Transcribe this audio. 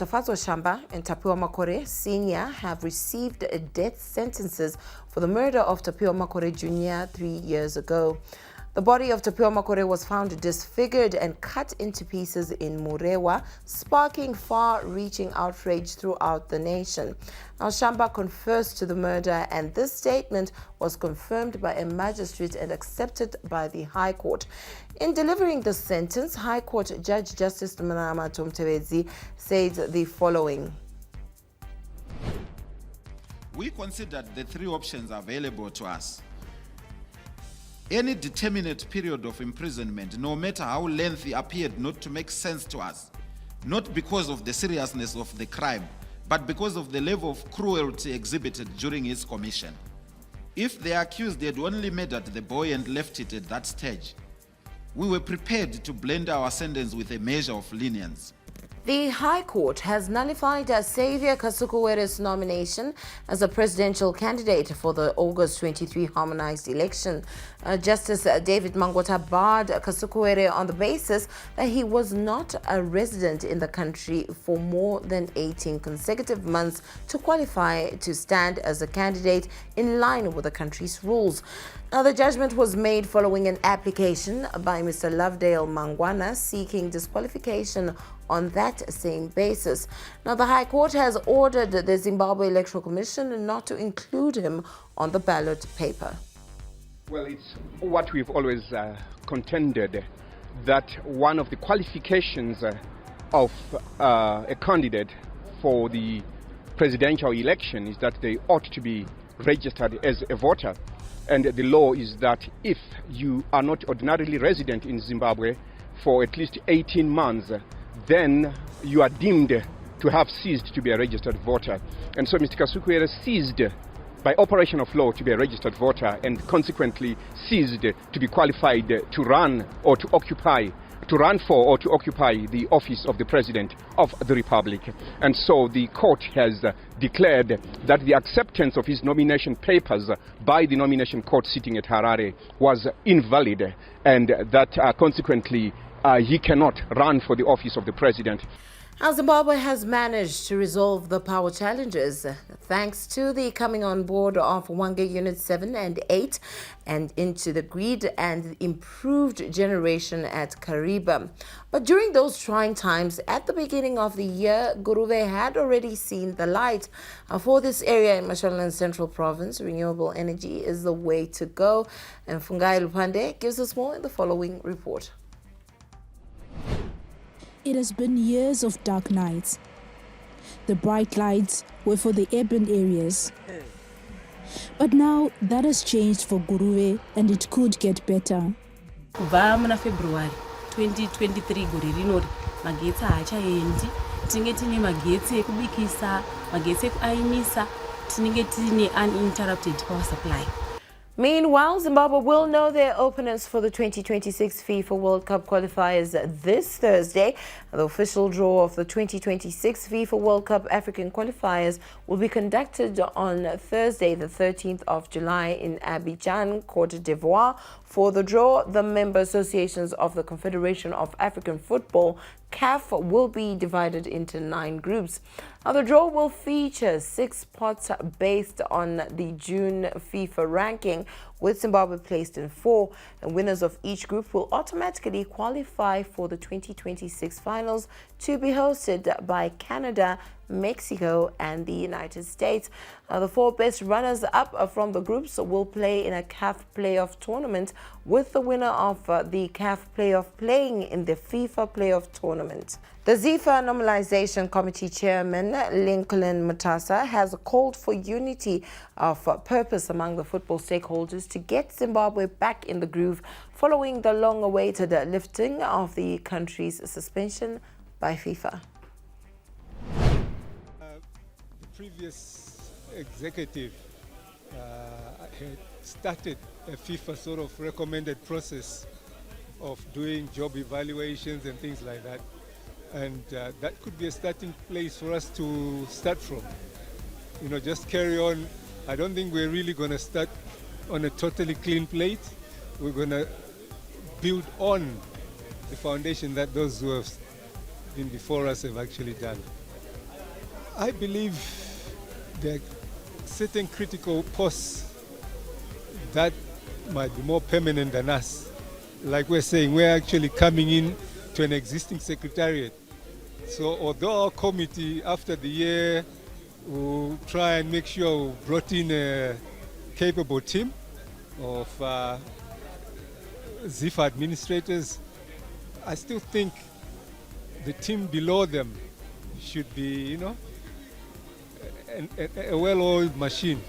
Tafazwa Shamba and Tapiwa Makore Sr. have received death sentences for the murder of Tapiwa Makore Jr. 3 years ago. The body of Tapiwa Makore was found disfigured and cut into pieces in Murewa, sparking far-reaching outrage throughout the nation. Now, Shamba confessed to the murder, and this statement was confirmed by a magistrate and accepted by the High Court. In delivering the sentence, High Court Judge Justice Manama Tomtebezi said the following. We considered the three options available to us. Any determinate period of imprisonment, no matter how lengthy, appeared not to make sense to us, not because of the seriousness of the crime, but because of the level of cruelty exhibited during its commission. If the accused had only murdered the boy and left it at that stage, we were prepared to blend our sentence with a measure of lenience. The High Court has nullified Saviour Kasukuwere's nomination as a presidential candidate for the August 23 harmonized election. Justice David Mangota barred Kasukuwere on the basis that he was not a resident in the country for more than 18 consecutive months to qualify to stand as a candidate in line with the country's rules. Now, the judgment was made following an application by Mr. Lovedale Mangwana seeking disqualification on that same basis. Now, the High Court has ordered the Zimbabwe Electoral Commission not to include him on the ballot paper. Well, it's what we've always contended, that one of the qualifications of a candidate for the presidential election is that they ought to be registered as a voter. And the law is that if you are not ordinarily resident in Zimbabwe for at least 18 months, then you are deemed to have ceased to be a registered voter. And so Mr. Kasukuwere ceased by operation of law to be a registered voter, and consequently ceased to be qualified to run or to occupy, to run for or to occupy the office of the President of the Republic. And so the court has declared that the acceptance of his nomination papers by the nomination court sitting at Harare was invalid, and that consequently he cannot run for the office of the President. Now, Zimbabwe has managed to resolve the power challenges thanks to the coming on board of Wange Units 7 and 8 and into the grid and improved generation at Kariba. But during those trying times at the beginning of the year, Guruve had already seen the light. For this area in Mashonaland Central Province, renewable energy is the way to go. And Fungai Lupande gives us more in the following report. It has been years of dark nights. The bright lights were for the urban areas. But now that has changed for Guruve, and it could get better. Kubva muna February 2023 gore rinori magetsi haachaendi. Tinenge tine magetsi ekubikisa, magetsi ekuaimisa, tinenge tine uninterrupted power supply. Meanwhile, Zimbabwe will know their opponents for the 2026 FIFA World Cup qualifiers this Thursday. The official draw of the 2026 FIFA World Cup African qualifiers will be conducted on Thursday, the 13th of July in Abidjan, Côte d'Ivoire. For the draw, the member associations of the Confederation of African Football, CAF, will be divided into 9 groups. Now, the draw will feature 6 pots based on the June FIFA ranking, with Zimbabwe placed in 4, and winners of each group will automatically qualify for the 2026 finals to be hosted by Canada, Mexico, and the United States. The 4 best runners-up from the groups will play in a CAF playoff tournament, with the winner of the CAF playoff playing in the FIFA playoff tournament. The Zifa Normalization Committee Chairman, Lincoln Mutasa, has called for unity of purpose among the football stakeholders to get Zimbabwe back in the groove following the long-awaited lifting of the country's suspension by FIFA. The previous executive had started a FIFA sort of recommended process of doing job evaluations and things like that. And that could be a starting place for us to start from. You know, just carry on. I don't think we're really going to start on a totally clean plate. We're going to build on the foundation that those who have been before us have actually done. I believe there are certain critical posts that might be more permanent than us. Like we're saying, we're actually coming in to an existing secretariat. So although our committee, after the year, will try and make sure we brought in a capable team of Zifa administrators, I still think the team below them should be, a well-oiled machine.